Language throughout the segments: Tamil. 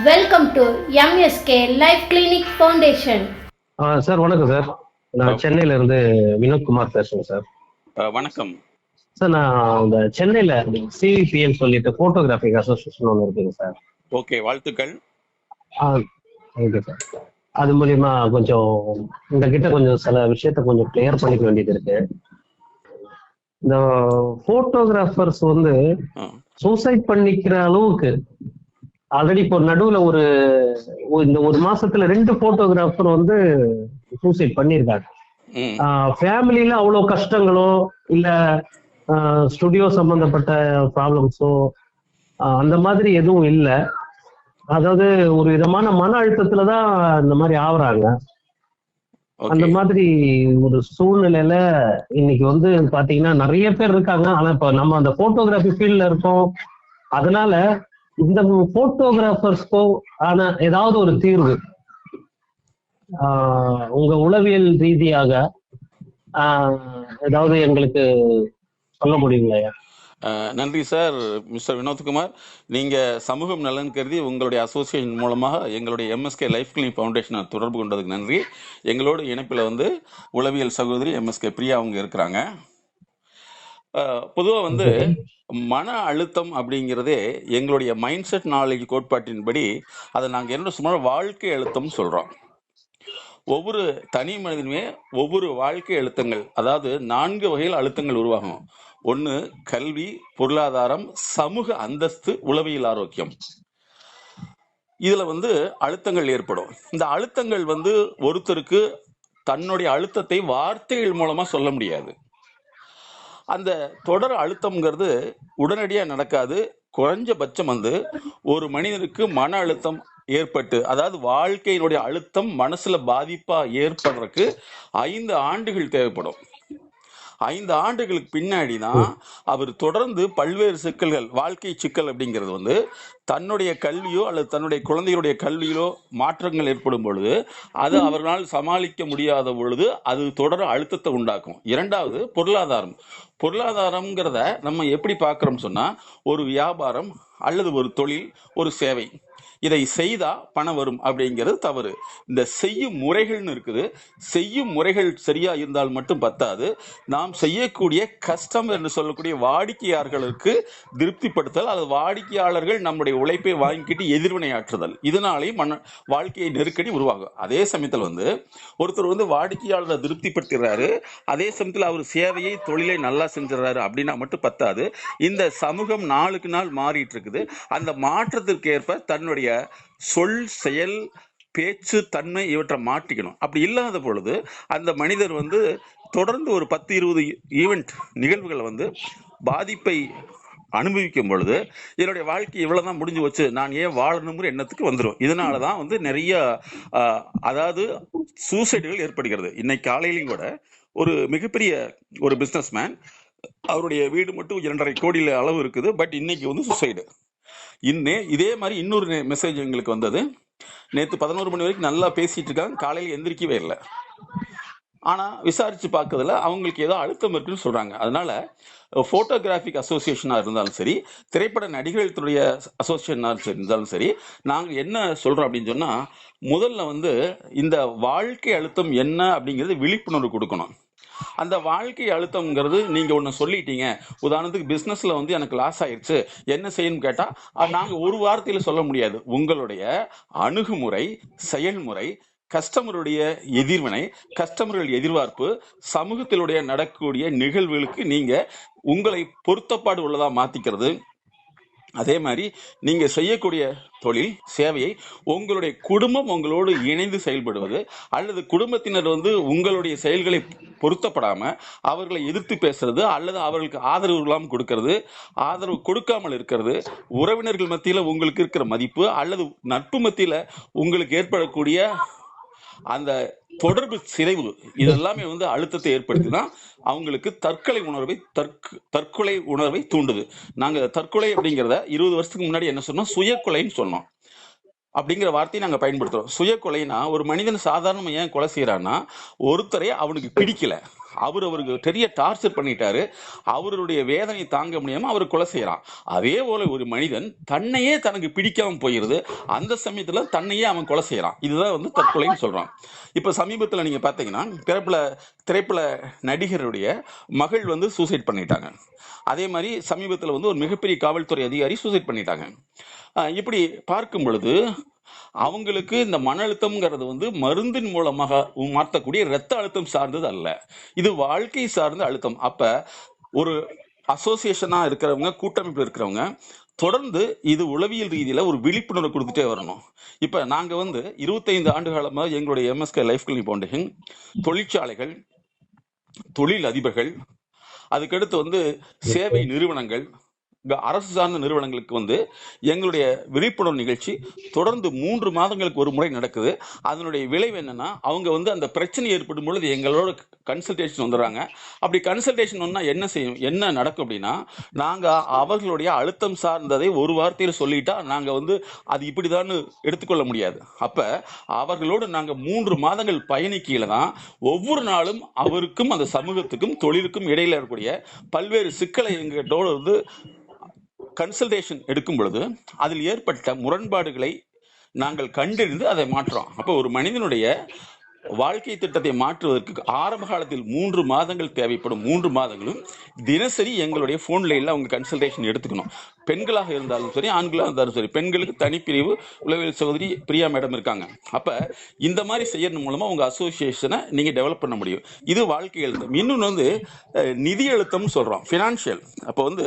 Welcome to MSK Life Clinic Foundation. Sir வணக்கம் சார். நான் சென்னையில இருந்து வினோத்குமார் பேசுறேன் சார். வணக்கம் சார். நான் இந்த சென்னையில சிவிபிஎல் சொல்லிட்டு போட்டோகிராஃபிக் அசோசியேஷன் ஒன்று இருக்குங்க சார். ஓகே, வாழ்த்துக்கள். Okay sir. அது மூலியமா கொஞ்சம் உங்ககிட்ட கொஞ்சம் சில விஷயத்த கொஞ்சம் கிளியர் பண்ணிக்க வேண்டியது இருக்கு. இந்த போட்டோகிராஃபர்ஸ் வந்து சூசைட் பண்ணிக்கிற அளவுக்கு ஆல்ரெடி இப்போ நடுவுல இந்த ஒரு மாசத்துல 2 போட்டோகிராஃபர் வந்து சூசைட் பண்ணியிருக்காங்க. ஃபேமிலியில அவ்வளவு கஷ்டங்களோ இல்ல ஸ்டுடியோ சம்பந்தப்பட்ட ப்ராப்ளம்ஸோ அந்த மாதிரி எதுவும் இல்லை. அதாவது ஒரு விதமான மன அழுத்தத்துலதான் இந்த மாதிரி ஆகுறாங்க. அந்த மாதிரி ஒரு சூழ்நிலையில இன்னைக்கு வந்து பாத்தீங்கன்னா நிறைய பேர் இருக்காங்க. ஆனா இப்ப நம்ம அந்த போட்டோகிராஃபி ஃபீல்ட்ல இருக்கோம். அதனால இந்த போட்டோகிராஃபர்ஸ்க்கோ ஆனா ஏதாவது ஒரு தீர்வு உங்க உளவியல் ரீதியாக ஏதாவது எங்களுக்கு சொல்ல முடியுங்களா? நன்றி சார் மிஸ்டர் வினோத்குமார். நீங்கள் சமூகம் நலன் கருதி உங்களுடைய அசோசியேஷன் மூலமாக எங்களுடைய எம்எஸ்கே லைஃப் கிளினிக் ஃபவுண்டேஷனை தொடர்பு கொண்டதுக்கு நன்றி. எங்களோட இணைப்பில் வந்து உளவியல் சகோதரி எம்எஸ்கே பிரியா அவங்க இருக்கிறாங்க. பொதுவாக வந்து மன அழுத்தம் அப்படிங்கிறதே எங்களுடைய மைண்ட் செட் நாலேஜ் கோட்பாட்டின்படி அதை நாங்கள் என்ன சும்மா வாழ்க்கை அழுத்தம் சொல்கிறோம். ஒவ்வொரு தனி மனிதனுமே ஒவ்வொரு வாழ்க்கை அழுத்தங்கள், அதாவது 4 வகையில் அழுத்தங்கள் உருவாகும். ஒன்று கல்வி, பொருளாதாரம், சமூக அந்தஸ்து, உளவியல் ஆரோக்கியம். இதுல வந்து அழுத்தங்கள் ஏற்படும். இந்த அழுத்தங்கள் வந்து ஒருத்தருக்கு தன்னுடைய அழுத்தத்தை வார்த்தைகள் மூலமா சொல்ல முடியாது. அந்த தொடர் அழுத்தம்ங்கிறது உடனடியாக நடக்காது. குறைஞ்சபட்சம் வந்து ஒரு மனிதனுக்கு மன அழுத்தம் ஏற்பட்டு, அதாவது வாழ்க்கையினுடைய அழுத்தம் மனசுல பாதிப்பா ஏற்படுறதுக்கு 5 ஆண்டுகள் தேவைப்படும். 5 ஆண்டுகளுக்கு பின்னாடி தான் அவர் தொடர்ந்து பல்வேறு சிக்கல்கள், வாழ்க்கை சிக்கல் அப்படிங்கிறது வந்து தன்னுடைய கல்வியோ அல்லது தன்னுடைய குழந்தைகளுடைய கல்வியிலோ மாற்றங்கள் ஏற்படும் பொழுது அது அவர்களால் சமாளிக்க முடியாத பொழுது அது தொடர் அழுத்தத்தை உண்டாக்கும். 2வது பொருளாதாரம். பொருளாதாரம்ங்கிறத நம்ம எப்படி பார்க்குறோம் சொன்னா, ஒரு வியாபாரம் அல்லது ஒரு தொழில், ஒரு சேவை, இதை செய்தா பணம் வரும் அப்படிங்கிறது தவறு. இந்த செய்யும் முறைகள்னு இருக்குது. செய்யும் முறைகள் சரியா இருந்தால் மட்டும் பத்தாது. நாம் செய்யக்கூடிய கஸ்டமர் என்று சொல்லக்கூடிய வாடிக்கையாளர்களுக்கு திருப்திப்படுத்தல், அல்லது வாடிக்கையாளர்கள் நம்முடைய உழைப்பை வாங்கிக்கிட்டு எதிர்வினையாற்றுதல், இதனாலேயும் வாழ்க்கையை நெருக்கடி உருவாகும். அதே சமயத்தில் வந்து ஒருத்தர் வந்து வாடிக்கையாளரை திருப்திப்படுத்துகிறாரு, அதே சமயத்தில் அவர் சேவையை தொழிலை நல்லா செஞ்சிடறாரு அப்படின்னா மட்டும் பத்தாது. இந்த சமூகம் நாளுக்கு நாள் மாறிட்டு இருக்குது. அந்த மாற்றத்திற்கு ஏற்ப தன்னுடைய சொல், செயல், பேச்சு, தன்மை இவற்றை மாற்றிக்கணும். அப்படி இல்லாத பொழுது அந்த மனிதர் வந்து தொடர்ந்து ஒரு 10-20 ஈவெண்ட் நிகழ்வுகளை வந்து பாதிப்பை அனுபவிக்கும் பொழுது என்னுடைய வாழ்க்கை இவ்வளவுதான் முடிஞ்சு வச்சு, நான் ஏன் வாழணுங்கிற எண்ணத்துக்கு வந்துடும். இதனாலதான் வந்து நிறைய அதாவது சூசைடுகள் ஏற்படுகிறது. இன்னைக்கு காலையிலையும் கூட ஒரு மிகப்பெரிய ஒரு பிசினஸ் மேன், அவருடைய வீடு மட்டும் 2.5 கோடி அளவு இருக்குது. பட் இன்னைக்கு வந்து சூசைடு. இதே மாதிரி இன்னொரு மெசேஜ் எங்களுக்கு வந்தது. நேற்று 11 மணி வரைக்கும் நல்லா பேசிட்டு இருக்காங்க, காலையில் எந்திரிக்கவே இல்லை. ஆனா விசாரிச்சு பார்க்கறதுல அவங்களுக்கு ஏதோ அழுத்தம் இருக்குன்னு சொல்றாங்க. அதனால போட்டோகிராஃபிக் அசோசியேஷனா இருந்தாலும் சரி, திரைப்பட நடிகர்களுடைய அசோசியேஷனா இருந்தாலும் சரி, நாங்க என்ன சொல்றோம் அப்படின்னு சொன்னா, முதல்ல வந்து இந்த வாழ்க்கை அழுத்தம் என்ன அப்படிங்கிறது விழிப்புணர்வு கொடுக்கணும். அந்த வாழ்க்கை அழுத்தம்ங்கிறது நீங்க ஒண்ணு சொல்லிட்டீங்க. உதாரணத்துக்கு பிசினஸ்ல வந்து எனக்கு லாஸ் ஆயிடுச்சு, என்ன செய்யணும்னு கேட்டா நாங்க ஒரு வார்த்தையில சொல்ல முடியாது. உங்களுடைய அணுகுமுறை, செயல்முறை, கஸ்டமருடைய எதிர்வினை, கஸ்டமர்கள் எதிர்பார்ப்பு, சமூகத்திலுடைய நடக்கக்கூடிய நிகழ்வுகளுக்கு நீங்க உங்களை பொருத்தப்பாடு உள்ளதா மாத்திக்கிறது. அதே மாதிரி நீங்க செய்யக்கூடிய தொழில், சேவையை உங்களுடைய குடும்பம் உங்களோடு இணைந்து செயல்படுவது, அல்லது குடும்பத்தினர் வந்து உங்களுடைய செயல்களை பொருத்தப்படாம அவர்களை எதிர்த்து பேசுறது, அல்லது அவர்களுக்கு ஆதரவு இல்லாமல் கொடுக்கறது, ஆதரவு கொடுக்காமல் இருக்கிறது, உறவினர்கள் மத்தியில உங்களுக்கு இருக்கிற மதிப்பு அல்லது நட்பு மத்தியில உங்களுக்கு ஏற்படக்கூடிய அந்த தொடர்பு சிதைவு, இதெல்லாமே வந்து அழுத்தத்தை ஏற்படுத்தினா அவங்களுக்கு தற்கொலை உணர்வை தூண்டுது. நாங்க தற்கொலை அப்படிங்கிறத 20 வருஷத்துக்கு முன்னாடி என்ன சொன்னோம், சுயக்கொலைன்னு சொன்னோம். அப்படிங்கிற வார்த்தையை நாங்க பயன்படுத்துறோம். சுயக்கொலைனா ஒரு மனிதன் சாதாரண ஏன் கொலை செய்யறான்னா, ஒருத்தரை அவனுக்கு பிடிக்கல, அவருக்கு பெரிய டார்ச்சர் பண்ணிட்டாரு. அவருடைய வேதனை தாங்க முடியாம அவர் கொலை செய்யறான். அதே போல ஒரு மனிதன் தன்னையே தனக்கு பிடிக்காம போயிருது, அந்த சமயத்துல தன்னையே அவன் கொலை செய்யறான். இதுதான் வந்து தற்கொலைன்னு சொல்றான். இப்ப சமீபத்துல நீங்க பாத்தீங்கன்னா திரைப்பட நடிகருடைய மகள் வந்து சூசைட் பண்ணிட்டாங்க. அதே மாதிரி சமீபத்துல வந்து ஒரு மிகப்பெரிய காவல்துறை அதிகாரி சூசைட் பண்ணிட்டாங்க. இப்படி பார்க்கும் பொழுது அவங்களுக்கு இந்த மன அழுத்தம்ங்கிறது வந்து மருந்தின் மூலமாக மாற்றக்கூடிய இரத்த அழுத்தம் சார்ந்தது அல்ல, இது வாழ்க்கை சார்ந்த அழுத்தம். அப்ப ஒரு அசோசியேஷனா இருக்கிறவங்க, கூட்டமைப்பு இருக்கிறவங்க தொடர்ந்து இது உளவியல் ரீதியில ஒரு விழிப்புணர்வு கொடுத்துட்டே வரணும். இப்ப நாங்க வந்து 25 ஆண்டு காலமா எங்களுடைய MSK லைஃப் கிளினிக் ஃபவுண்டேஷன் தொழிற்சாலைகள், தொழில் அதிபர்கள், அதுக்கடுத்து வந்து சேவை நிறுவனங்கள், அரசு சார்ந்த நிறுவனங்களுக்கு வந்து எங்களுடைய விழிப்புணர்வு நிகழ்ச்சி தொடர்ந்து 3 மாதங்களுக்கு ஒரு முறை நடக்குது. அதனுடைய விளைவு என்னன்னா, அவங்க வந்து அந்த பிரச்சனை ஏற்படும் பொழுது எங்களோட கன்சல்டேஷன் வந்துடுறாங்க. அப்படி கன்சல்டேஷன் வந்தா என்ன நடக்கும் அப்படின்னா, நாங்க அவர்களுடைய அழுத்தம் சார்ந்ததை ஒரு வார்த்தையில் சொல்லிட்டா நாங்க வந்து அது இப்படிதான் எடுத்துக்கொள்ள முடியாது. அப்ப அவர்களோடு நாங்க 3 மாதங்கள் பயணிக்கையில தான் ஒவ்வொரு நாளும் அவருக்கும் அந்த சமூகத்துக்கும் தொழிலுக்கும் இடையில இருக்கக்கூடிய பல்வேறு சிக்கலை எங்களோட வந்து கன்சல்டேஷன் எடுக்கும் பொழுது அதில் ஏற்பட்ட முரண்பாடுகளை நாங்கள் கண்டறிந்து அதை மாற்றோம். அப்போ ஒரு மனிதனுடைய வாழ்க்கை திட்டத்தை மாற்றுவதற்கு ஆரம்ப காலத்தில் 3 மாதங்கள் தேவைப்படும். 3 மாதங்களும் தினசரி எங்களுடைய போன் லைன்ல அவங்க கன்சல்டேஷன் எடுத்துக்கணும். பெண்களாக இருந்தாலும் சரி, ஆண்களாக இருந்தாலும் சரி. பெண்களுக்கு தனிப்பிரிவு உளவியல் சகோதரி பிரியா மேடம் இருக்காங்க. அப்ப இந்த மாதிரி செய்யறது மூலமா உங்க அசோசியேஷனை நீங்க டெவலப் பண்ண முடியும். இது வாழ்க்கை அழுத்தம். இன்னொன்று வந்து நிதி அழுத்தம் சொல்றோம், பினான்சியல். அப்போ வந்து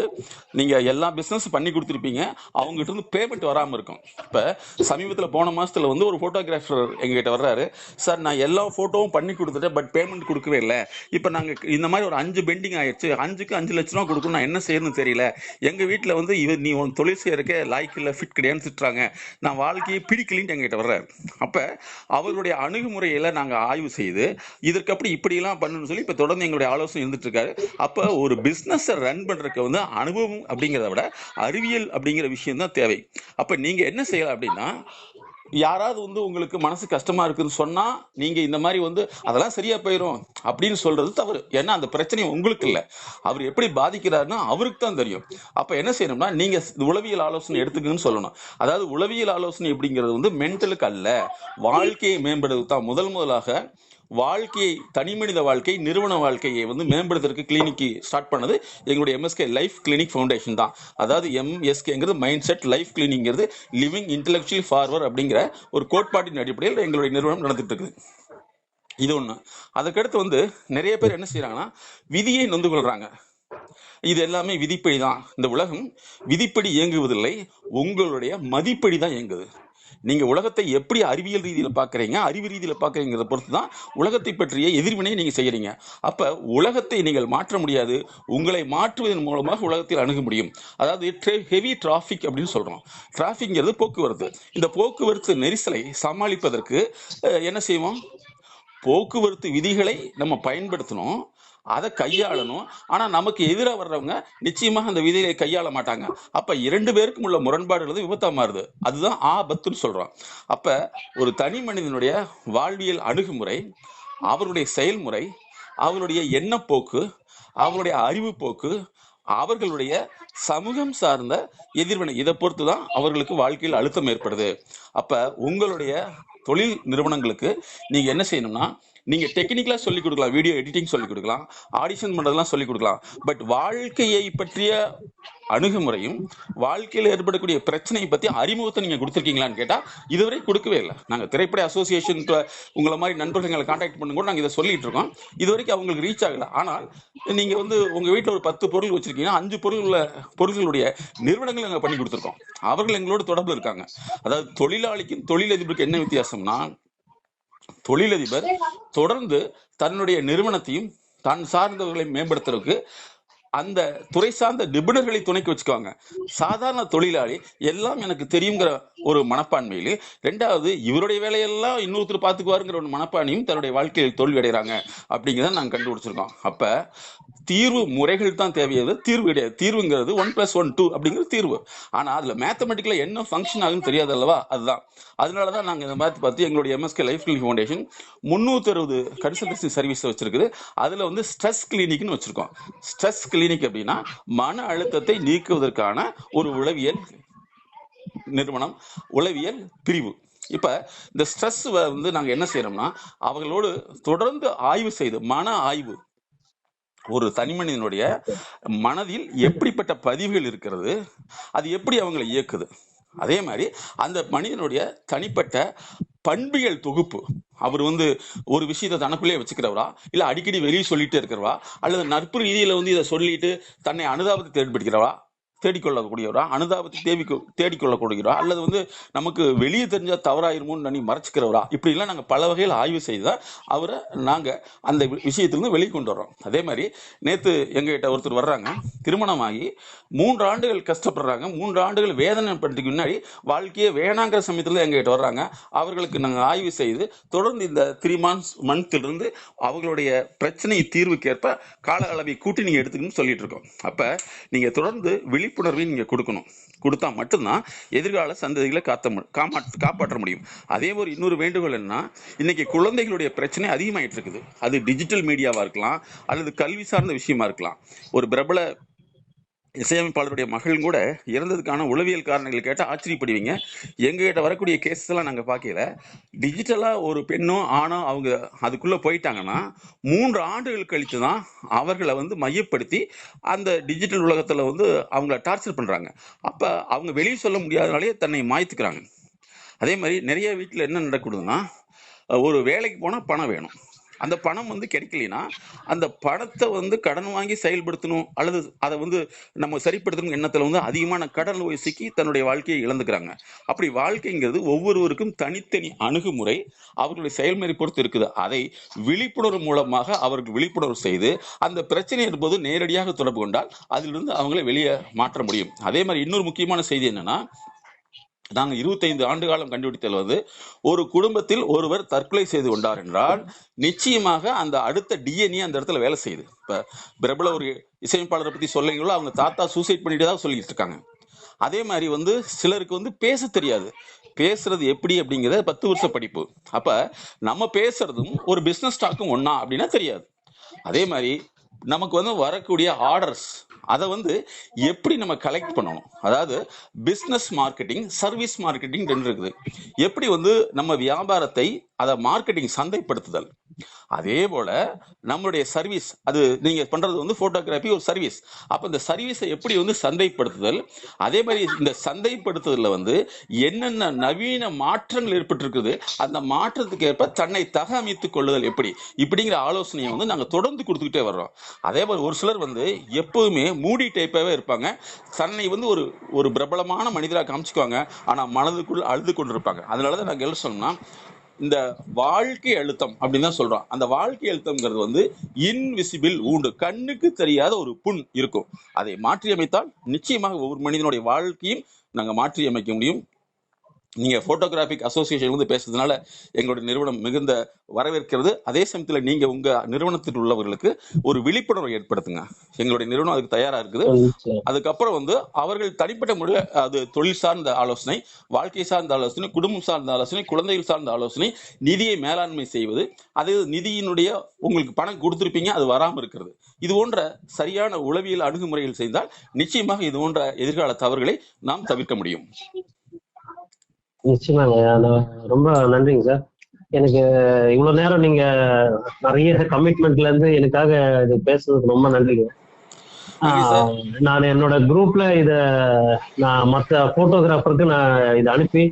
நீங்க எல்லா பிசினஸ் பண்ணி கொடுத்துருப்பீங்க, அவங்ககிட்ட இருந்து பேமெண்ட் வராமல் இருக்கும். இப்ப சமீபத்தில் போன மாசத்துல வந்து ஒரு போட்டோகிராஃபர் எங்ககிட்ட வர்றாரு, சார் நான் எல்லா போட்டோவும் பண்ணி கொடுத்துட்டேன், பட் பேமெண்ட் கொடுக்கவே இல்லை. இப்போ நாங்கள் இந்த மாதிரி ஒரு 5 பெண்டிங் ஆயிடுச்சு, 5க்கு 5 லட்ச ரூபா கொடுக்கணும், நான் என்ன செய்யணும்னு தெரியல. எங்கள் வீட்டில் வந்து நீ உன் தொழில் செய்யறதுக்கே லாய்க்கு இல்லை, ஃபிட் கிடையாதுன்னு திட்டுறாங்க, நான் வாழ்க்கையை பிடிக்கலின்னு எங்ககிட்ட வர்றாரு. அப்போ அவர்களுடைய அணுகுமுறையில் நாங்கள் ஆய்வு செய்து இதற்கு அப்படி இப்படிலாம் பண்ணணும்னு சொல்லி இப்போ தொடர்ந்து எங்களுடைய ஆலோசனை இருந்துட்டு இருக்காரு. அப்போ ஒரு பிஸ்னஸை ரன் பண்ணுறதுக்கு வந்து அனுபவம் அப்படிங்கிறத விட அறிவியல் அப்படிங்கிற விஷயம் தான் தேவை. அப்போ நீங்கள் என்ன செய்யலாம் அப்படின்னா, யாராவது வந்து உங்களுக்கு மனசு கஷ்டமா இருக்குன்னு சொன்னா நீங்க இந்த மாதிரி வந்து அதெல்லாம் சரியா போயிடும் அப்படின்னு சொல்றது தவறு. ஏன்னா அந்த பிரச்சனை உங்களுக்கு இல்லை, அவர் எப்படி பாதிக்கிறாருன்னா அவருக்கு தான் தெரியும். அப்ப என்ன செய்யணும்னா, நீங்க உளவியல் ஆலோசனை எடுத்துக்கணும்னு சொல்லணும். அதாவது உளவியல் ஆலோசனை அப்படிங்கிறது வந்து மென்டலுக்கு அல்ல, வாழ்க்கையை மேம்படுத்த தான் முதலாக வாழ்க்கையை, தனி மனித வாழ்க்கை, நிறுவன வாழ்க்கையை வந்து மேம்படுத்துறதுக்கு கிளினிக் ஸ்டார்ட் பண்ணது எங்களுடைய MSK லைஃப் கிளினிக் ஃபவுண்டேஷன் தான். அதாவது MSKங்கிறது மைண்ட் செட், லைஃப் கிளினிக்ங்கிறது லிவிங் இன்டெலெக்சுவலி ஃபார்வர்ட் அப்படிங்கிற ஒரு கோட்பாட்டின் அடிப்படையில் எங்களுடைய நிறுவனம் நடந்துட்டு இருக்குது. இது ஒண்ணு. அதுக்கடுத்து வந்து நிறைய பேர் என்ன செய்யறாங்கன்னா, விதியை நொந்து கொள்றாங்க. இது எல்லாமே விதிப்படி தான். இந்த உலகம் விதிப்படி இயங்குவதில்லை, உங்களுடைய மதிப்படி தான் இயங்குது. நீங்க உலகத்தை எப்படி அறிவியல் ரீதியில பாக்குறீங்க, அறிவு ரீதியில பாக்குறீங்கிறத பொறுத்து தான் உலகத்தை பற்றிய எதிர்வினையை நீங்க செய்யறீங்க. அப்ப உலகத்தை நீங்கள் மாற்ற முடியாது, உங்களை மாற்றுவதன் மூலமாக உலகத்தில் அணுக முடியும். அதாவது ஹெவி டிராபிக் அப்படின்னு சொல்றோம். டிராபிக்ங்கிறது போக்குவரத்து. இந்த போக்குவரத்து நெரிசலை சமாளிப்பதற்கு என்ன செய்வோம், போக்குவரத்து விதிகளை நம்ம பயன்படுத்தணும், அதை கையாளணும். ஆனா நமக்கு எதிராக வர்றவங்க நிச்சயமாக அந்த விதிகளை கையாள மாட்டாங்க. அப்ப 2 பேருக்கும் உள்ள முரண்பாடுகள் விபத்தா மாறுது. அதுதான் ஆபத்துன்னு சொல்றோம். அப்ப ஒரு தனி மனிதனுடைய வாழ்வியல் அணுகுமுறை, அவருடைய செயல்முறை, அவருடைய எண்ணப்போக்கு, அவருடைய அறிவு போக்கு, அவர்களுடைய சமூகம் சார்ந்த எதிர்வினை, இதை பொறுத்து தான் அவர்களுக்கு வாழ்க்கையில் அழுத்தம் ஏற்படுது. அப்ப உங்களுடைய தொழில் நிறுவனங்களுக்கு நீங்க என்ன செய்யணும்னா, நீங்க டெக்னிக்கலா சொல்லிக் கொடுக்கலாம், வீடியோ எடிட்டிங் சொல்லிக் கொடுக்கலாம், ஆடிஷன் பண்றதெல்லாம் சொல்லிக் கொடுக்கலாம். பட் வாழ்க்கையை பற்றிய அணுகுமுறையும் வாழ்க்கையில் ஏற்படக்கூடிய பிரச்சனையை பத்தி அறிமுகத்தை நீங்க கொடுத்துருக்கீங்களான்னு கேட்டா இதுவரை கொடுக்கவே இல்லை. நாங்க திரைப்பட அசோசியேஷன் உங்களை மாதிரி நண்பர்களை கான்டாக்ட் பண்ண கூட நாங்க இதை சொல்லிட்டு இருக்கோம், இதுவரைக்கும் அவங்களுக்கு ரீச் ஆகல. ஆனால் நீங்க வந்து உங்க வீட்டில் ஒரு 10 பொருள் வச்சிருக்கீங்கன்னா 5 பொருள்களுடைய நிறுவனங்கள் நாங்க பண்ணி கொடுத்துருக்கோம். அவர்கள் எங்களோட தொடர்பு இருக்காங்க. அதாவது தொழிலாளிக்கும் தொழிலதிபருக்கு என்ன வித்தியாசம்னா, தொழிலதிபர் தொடர்ந்து தன்னுடைய நிறுவனத்தையும் தான் சார்ந்தவர்களை மேம்படுத்துறதுக்கு அந்த துறை சார்ந்த நிபுணர்களை துணைக்கு வச்சுக்குவாங்க. சாதாரண தொழிலாளி எல்லாம் எனக்கு தெரியுங்கிற ஒரு மனப்பான்மையில, ரெண்டாவது இவருடைய வேலையெல்லாம் இன்னொருத்தர் பார்த்துக்குவாருங்கிற ஒரு மனப்பான்மையும் தன்னுடைய வாழ்க்கையில் தோல்வி அடைகிறாங்க அப்படிங்கிறத நாங்கள் கண்டுபிடிச்சிருக்கோம். அப்ப தீர்வு முறைகள் தான் தேவையாது, தீர்வு கிடையாது. தீர்வுங்கிறது 1+1 2 அப்படிங்கிறது தீர்வு. ஆனா அதுல மேத்தமெட்டிக்கலா என்ன ஃபங்க்ஷன் ஆகுன்னு தெரியாது அல்லவா, அதுதான். அதனாலதான் நாங்க இதை பார்த்து எங்களுடைய MSK life clinic foundation 360 consultancy service வச்சிருக்குது. அதுல வந்து ஸ்ட்ரெஸ் கிளினிக்னு வச்சிருக்கோம். ஸ்ட்ரெஸ் கிளினிக் அப்படின்னா மன அழுத்தத்தை நீக்குவதற்கான ஒரு உளவியல் நிறுவனம், உளவியல் பிரிவு. இப்ப இந்த ஸ்ட்ரெஸ் வந்து நாங்க என்ன செய்யறோம்னா, அவர்களோடு தொடர்ந்து ஆய்வு செய்து, மன ஆய்வு, ஒரு தனி மனிதனுடைய மனதில் எப்படிப்பட்ட பதிவுகள் இருக்கிறது, அது எப்படி அவங்களை இயக்குது, அதே மாதிரி அந்த மனிதனுடைய தனிப்பட்ட பண்பியல் தொகுப்பு, அவர் வந்து ஒரு விஷயத்தை தனக்குள்ளே வச்சுக்கிறவரா, இல்ல அடிக்கடி வெளியே சொல்லிட்டே இருக்கிறவா, அல்லது நட்பு ரீதியில வந்து இதை சொல்லிட்டு தன்னை அனுதாபத்தை தேடிப்பிடிக்கிறவா, தேடிக்கொள்ளக்கூடியவரா, அனுதாபத்தை தேடிக்கொள்ளக்கூடியவரா, அல்லது வந்து நமக்கு வெளியே தெரிஞ்சா தவறாயிருமோன்னு நினை மறைச்சிக்கிறவரா, இப்படி எல்லாம் நாங்க பல வகையில் ஆய்வு செய்துதான் அவரை நாங்க அந்த விஷயத்திலிருந்து வெளியே கொண்டு வர்றோம். அதே மாதிரி நேத்து எங்ககிட்ட ஒருத்தர் வர்றாங்க, திருமணமாகி 3 ஆண்டுகள் கஷ்டப்படுறாங்க, 3 ஆண்டுகள் வேதனை பண்றதுக்கு முன்னாடி வாழ்க்கையே வேணாங்கிற சமயத்துல எங்ககிட்ட வர்றாங்க. அவர்களுக்கு நாங்கள் ஆய்வு செய்து தொடர்ந்து இந்த 3 மந்த்ல இருந்து அவர்களுடைய பிரச்சனை தீர்வுக்கேற்ப கால அளவை கூட்டி நீங்க எடுத்துக்கணும்னு சொல்லிட்டு இருக்கோம். அப்ப நீங்க தொடர்ந்து விழிப்புணர்வை நீங்க கொடுக்கணும். கொடுத்தா மட்டும்தான் எதிர்கால சந்ததிகளை காப்பாற்ற முடியும். அதே மாதிரி இன்னொரு வேண்டுகோள் என்ன, இன்னைக்கு குழந்தைகளுடைய பிரச்சனை அதிகமாயிட்டு இருக்குது. அது டிஜிட்டல் மீடியாவா இருக்கலாம், அல்லது கல்வி சார்ந்த விஷயமா இருக்கலாம். ஒரு பிரபல இசையமைப்பாளருடைய மகள் கூட இறந்ததுக்கான உளவியல் காரணங்கள் கேட்டால் ஆச்சரியப்படுவீங்க. எங்ககிட்ட வரக்கூடிய கேஸ் எல்லாம் நாங்கள் பார்க்கல. டிஜிட்டலா ஒரு பெண்ணோ ஆணோ அவங்க அதுக்குள்ள போயிட்டாங்கன்னா 3 ஆண்டுகள் கழித்து தான் அவர்களை வந்து மையப்படுத்தி அந்த டிஜிட்டல் உலகத்துல வந்து அவங்கள டார்ச்சர் பண்றாங்க. அப்ப அவங்க வெளியே சொல்ல முடியாதனாலே தன்னை மாய்த்துக்கிறாங்க. அதே மாதிரி நிறைய வீட்டில் என்ன நடக்குதுன்னா, ஒரு வேலைக்கு போனால் பணம் வேணும், அந்த பணம் வந்து கிடைக்கலனா அந்த பணத்தை வந்து கடன் வாங்கி செயல்படுத்தணும், அல்லது அதை வந்து நம்ம சரிப்படுத்தணும் எண்ணத்துல வந்து அதிகமான கடன் நோய் சிக்கி தன்னுடைய வாழ்க்கையை இழந்துக்கிறாங்க. அப்படி வாழ்க்கைங்கிறது ஒவ்வொருவருக்கும் தனித்தனி அணுகுமுறை, அவர்களுடைய செயல்முறை பொறுத்து இருக்குது. அதை விழிப்புணர்வு மூலமாக அவர்கள் விழிப்புணர்வு செய்து அந்த பிரச்சனை என்பது நேரடியாக தொடர்பு கொண்டால் அதிலிருந்து அவங்களை வெளியே மாற்ற முடியும். அதே மாதிரி இன்னொரு முக்கியமான செய்தி என்னன்னா, நாங்கள் 25 ஆண்டு காலம் கண்டுபிடித்தல் வந்து, ஒரு குடும்பத்தில் ஒருவர் தற்கொலை செய்து கொண்டார் என்றால் நிச்சயமாக அந்த அடுத்த டிஎன்ஏ அந்த இடத்துல வேலை செய்யுது. இப்ப பிரபல ஒரு இசையமைப்பாளரை பத்தி சொல்லுங்களோ, அவங்க தாத்தா சூசைட் பண்ணிட்டு தான் சொல்லிட்டு இருக்காங்க. அதே மாதிரி வந்து சிலருக்கு வந்து பேச தெரியாது, பேசுறது எப்படி அப்படிங்கிறத 10 வருஷ படிப்பு. அப்ப நம்ம பேசுறதும் ஒரு பிசினஸ் டாக்கும் ஒன்னா அப்படின்னா தெரியாது. அதே மாதிரி நமக்கு வந்து வரக்கூடிய ஆர்டர்ஸ் அதை வந்து எப்படி நம்ம கலெக்ட் பண்ணணும், அதாவது பிசினஸ் மார்க்கெட்டிங், சர்வீஸ் மார்க்கெட்டிங் ரெண்டு இருக்குது. எப்படி வந்து நம்ம வியாபாரத்தை அதை மார்க்கெட்டிங் சந்தைப்படுத்துதல், அதே போல நம்மளுடைய சர்வீஸ், அது நீங்க பண்றது வந்து போட்டோகிராஃபி ஒரு சர்வீஸ். அப்ப இந்த சர்வீஸை எப்படி வந்து சந்தைப்படுத்துதல், அதே மாதிரி இந்த சந்தைப்படுத்துதல்ல வந்து என்னென்ன நவீன மாற்றங்கள் ஏற்பட்டிருக்குது, அந்த மாற்றத்துக்கு ஏற்ப தன்னை தக அமைத்துக் கொள்ளுதல் எப்படி, இப்படிங்கிற ஆலோசனையை வந்து நாங்க தொடர்ந்து கொடுத்துக்கிட்டே வர்றோம். அதே மாதிரி ஒரு சிலர் வந்து எப்பவுமே மூடி டைப்பாவே இருப்பாங்க, தன்னை வந்து ஒரு பிரபலமான மனிதராக காமிச்சுக்குவாங்க, ஆனா மனதுக்குள் அழுது கொண்டு இருப்பாங்க. அதனாலதான் நாங்க என்ன சொன்னோம்னா, இந்த வாழ்க்கை அழுத்தம் அப்படின்னு தான் சொல்றோம். அந்த வாழ்க்கை அழுத்தம்ங்கிறது வந்து இன்விசிபிள் ஊண்டு, கண்ணுக்கு தெரியாத ஒரு புண் இருக்கும். அதை மாற்றி அமைத்தால் நிச்சயமாக ஒவ்வொரு மனிதனுடைய வாழ்க்கையும் நாங்க மாற்றி அமைக்க முடியும். நீங்க போட்டோகிராபிக் அசோசியேஷன் வந்து பேசுறதுனால எங்களுடைய நிறுவனம் மிகுந்த வரவேற்கிறது. அதே சமயத்தில் நீங்க உங்க நிறுவனத்தில் உள்ளவர்களுக்கு ஒரு விழிப்புணர்வை ஏற்படுத்துங்க. எங்களுடைய நிறுவனம் அதுக்கு தயாரா இருக்குது. அதுக்கப்புறம் வந்து அவர்கள் தனிப்பட்ட முறையில் அது தொழில் சார்ந்த ஆலோசனை, வாழ்க்கை சார்ந்த ஆலோசனை, குடும்பம் சார்ந்த ஆலோசனை, குழந்தைகள் சார்ந்த ஆலோசனை, நிதியை மேலாண்மை செய்வது, அது நிதியினுடைய உங்களுக்கு பணம் கொடுத்திருப்பீங்க அது வராமல் இருக்கிறது, இது போன்ற சரியான உளவியல் அணுகுமுறைகள் செய்தால் நிச்சயமாக இது போன்ற எதிர்கால தவறுகளை நாம் தவிர்க்க முடியும். நிச்சயமாங்க, ரொம்ப நன்றிங்க சார். எனக்கு இவ்வளவு நேரம் நீங்க நிறைய கமிட்மெண்ட்ல இருந்து எனக்காக இது பேசுறதுக்கு ரொம்ப நன்றிங்க. நான் என்னோட குரூப்ல நான் மற்ற போட்டோகிராஃபருக்கு நான் இதை அனுப்பி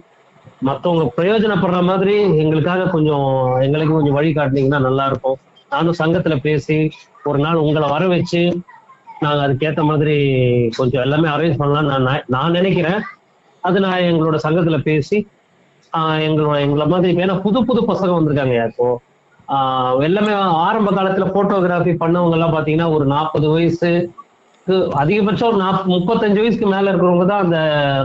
மற்றவங்க பிரயோஜனப்படுற மாதிரி எங்களுக்கு கொஞ்சம் வழி காட்டினீங்கன்னா நல்லா இருக்கும். நானும் சங்கத்துல பேசி ஒரு நாள் உங்களை வர வச்சு நாங்க அதுக்கேற்ற மாதிரி கொஞ்சம் எல்லாமே அரேஞ்ச் பண்ணலாம் நான் நினைக்கிறேன். அது நான் எங்களோட சங்கத்துல பேசி எங்களை மாதிரி, ஏன்னா புது பசங்க வந்திருக்காங்க. இப்போ எல்லாமே ஆரம்ப காலத்துல போட்டோகிராஃபி பண்ணவங்க எல்லாம் பாத்தீங்கன்னா ஒரு 40 வயசு அதிகபட்சம் ஒரு 35 வயசுக்கு மேல இருக்கிறவங்க தான் அந்த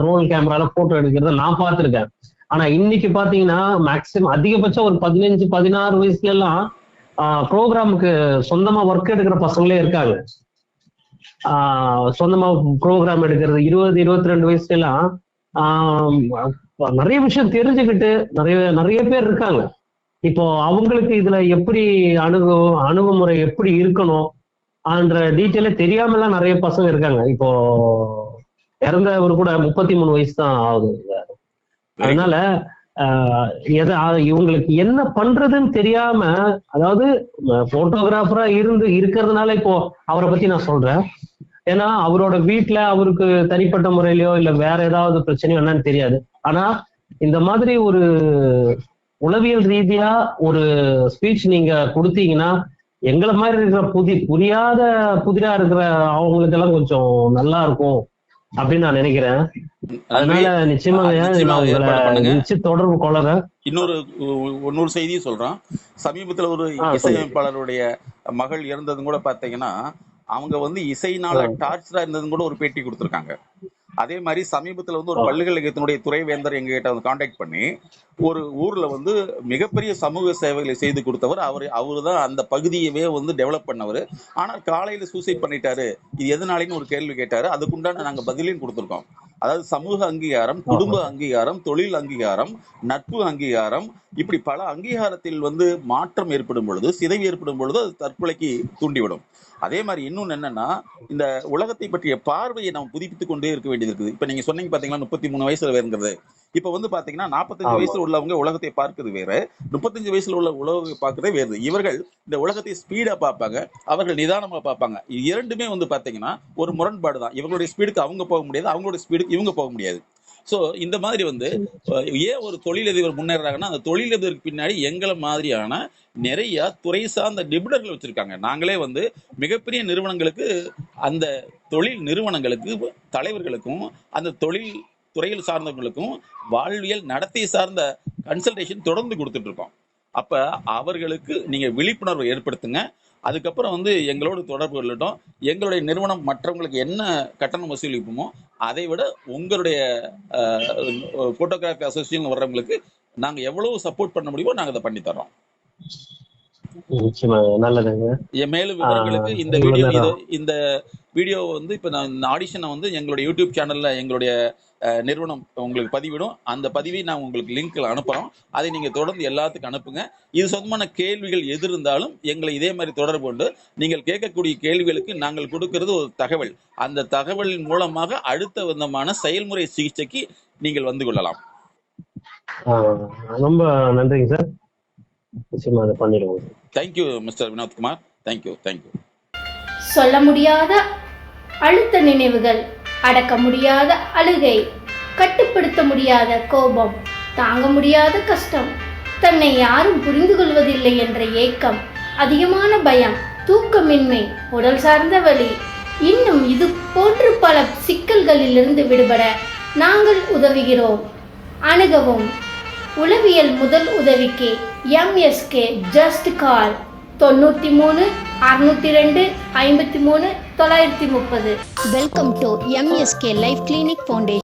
ரோல் கேமரால போட்டோ எடுக்கிறத நான் பார்த்திருக்கேன். ஆனா இன்னைக்கு பாத்தீங்கன்னா மேக்சிமம் அதிகபட்சம் ஒரு 15-16 வயசுல எல்லாம் ப்ரோக்ராமுக்கு சொந்தமா ஒர்க் எடுக்கிற பசங்களே இருக்காங்க. சொந்தமா ப்ரோக்ராம் எடுக்கிறது 20-22 வயசுல எல்லாம் நிறைய விஷயம் தெரிஞ்சுக்கிட்டு நிறைய பேர் இருக்காங்க. இப்போ அவங்களுக்கு இதுல எப்படி அணுகுமுறை எப்படி இருக்கணும் என்ற டீட்டெயிலே தெரியாமலாம் நிறைய பசங்க இருக்காங்க. இப்போ இறந்தவர் கூட 33 வயசு தான் ஆகுது. அதனால இவங்களுக்கு என்ன பண்றதுன்னு தெரியாம, அதாவது போட்டோகிராஃபரா இருக்கிறதுனால இப்போ அவரை பத்தி நான் சொல்றேன். ஏன்னா அவரோட வீட்டுல அவருக்கு தனிப்பட்ட முறையிலயோ இல்ல வேற ஏதாவது பிரச்சனையோ என்னன்னு தெரியாது. ஆனா இந்த மாதிரி ஒரு உளவியல் ரீதியா ஒரு ஸ்பீச் நீங்க கொடுத்தீங்கன்னா எங்களை மாதிரி இருக்கிற புதிரா இருக்கிற அவங்களுக்கு எல்லாம் கொஞ்சம் நல்லா இருக்கும் அப்படின்னு நான் நினைக்கிறேன். அதனால நிச்சயமாக தொடர்பு கொள்ளுறேன். இன்னொரு செய்தியும் சொல்றோம். சமீபத்துல ஒரு இசையமைப்பாளருடைய மகள் இறந்ததும் கூட பாத்தீங்கன்னா அவங்க இசையினால டார்ச்சரா இருந்ததும் கூட ஒரு பேட்டி கொடுத்திருக்காங்க. அதே மாதிரி சமீபத்துல ஒரு பல்கலைக்கழகத்தினுடைய துறைவேந்தர் எங்க கிட்ட கான்டாக்ட் பண்ணி ஒரு ஊர்ல மிகப்பெரிய சமூக சேவைகளை செய்து கொடுத்தவர். அவரு தான் அந்த பகுதியவே டெவலப் பண்ணவர். ஆனால் காலையில சூசைட் பண்ணிட்டாரு. இது எதனாலேன்னு ஒரு கேள்வி கேட்டாரு. அதுக்குண்டான நாங்க பதிலையும் கொடுத்துருக்கோம். அதாவது சமூக அங்கீகாரம், குடும்ப அங்கீகாரம், தொழில் அங்கீகாரம், நட்பு அங்கீகாரம், இப்படி பல அங்கீகாரத்தில் மாற்றம் ஏற்படும் பொழுது, சிதைவு ஏற்படும் பொழுது அது தற்கொலைக்கு தூண்டிவிடும். அதே மாதிரி இன்னொன்னு என்னன்னா, இந்த உலகத்தை பற்றிய பார்வையை நாம் புதுப்பித்துக் கொண்டே இருக்க வேண்டியது இருக்குது. இப்ப நீங்க சொன்னீங்க பாத்தீங்களா 33 வயசுல வேறுங்கிறது. இப்ப பாத்தீங்கன்னா 45 வயசுல உள்ளவங்க உலகத்தை பார்க்கிறது வேற, 35 வயசுல உள்ள உலகத்தை பார்க்கறதே வேறு. இவர்கள் இந்த உலகத்தை ஸ்பீடா பார்ப்பாங்க, அவர்கள் நிதானமா பார்ப்பாங்க. இரண்டுமே பாத்தீங்கன்னா ஒரு முரண்பாடு தான். இவங்களுடைய ஸ்பீடுக்கு அவங்க போக முடியாது, அவங்களுடைய ஸ்பீடுக்கு இவங்க போக முடியாது. சோ இந்த மாதிரி ஏன் ஒரு தொழிலதிபர் முன்னேறாங்கன்னா, அந்த தொழிலதிபருக்கு பின்னாடி எங்களை மாதிரியான நிறைய துறை சார்ந்த நிபுணர்கள் வச்சிருக்காங்க. நாங்களே மிகப்பெரிய நிறுவனங்களுக்கு, அந்த தொழில் நிறுவனங்களுக்கு தலைவர்களுக்கும் அந்த தொழில் துறையில் சார்ந்தவர்களுக்கும் வாழ்வியல் நடத்தை சார்ந்த கன்சல்டேஷன் தொடர்ந்து கொடுத்துட்டு இருக்கோம். அப்ப அவர்களுக்கு நீங்க விழிப்புணர்வை ஏற்படுத்துங்க. அதுக்கப்புறம் எங்களோடு தொடர்பு கொள்ளட்டும். எங்களுடைய நிறுவனம் மற்றவங்களுக்கு என்ன கட்டணம் வசூலிப்போமோ அதை விட உங்களுடைய போட்டோகிராஃபி அசோசியேஷன் வர்றவங்களுக்கு நாங்க எவ்வளவு சப்போர்ட் பண்ண முடியுமோ நாங்க அதை பண்ணி தர்றோம். மேலும் விவரங்களுக்கு இந்த வீடியோ இப்ப நான் ஆடிஷனை எங்களுடைய யூடியூப் சேனல்ல எங்களுடைய நிறுவனம் உங்களுக்கு பதிவிடும். அந்த பதிவை நான் உங்களுக்கு லிங்க்ல அனுப்புறோம். அதை நீங்க தொடர்ந்து எல்லாத்துக்கும் அனுப்புங்க. இது சொந்தமான கேள்விகள் எது இருந்தாலும் எங்களை இதே மாதிரி தொடர்பு கொண்டு நீங்கள் கேட்கக்கூடிய கேள்விகளுக்கு நாங்கள் கொடுக்கிறது ஒரு தகவல். அந்த தகவலின் மூலமாக அடுத்த விதமான செயல்முறை சிகிச்சைக்கு நீங்கள் வந்து கொள்ளலாம். ரொம்ப நன்றிங்க சார். நிச்சயமா அதை பண்ணிடுவோம். Thank you mister Vinodkumar. தேங்க்யூ. சொல்ல முடியாத அழுத்த நினைவுகள், அடக்க முடியாத அழுகை, கட்டுப்படுத்த முடியாத கோபம், தாங்க முடியாத கஷ்டம், தன்னை யாரும் புரிந்து கொள்வதில்லை என்ற ஏக்கம், அதிகமான பயம், தூக்கமின்மை, உடல் சார்ந்த வலி, இன்னும் இது போன்று பல சிக்கல்களிலிருந்து விடுபட நாங்கள் உதவுகிறோம். அணுகவும். உளவியல் முதல் உதவிக்கு MSK just call 93 602 53 930. Welcome to MSK life clinic foundation.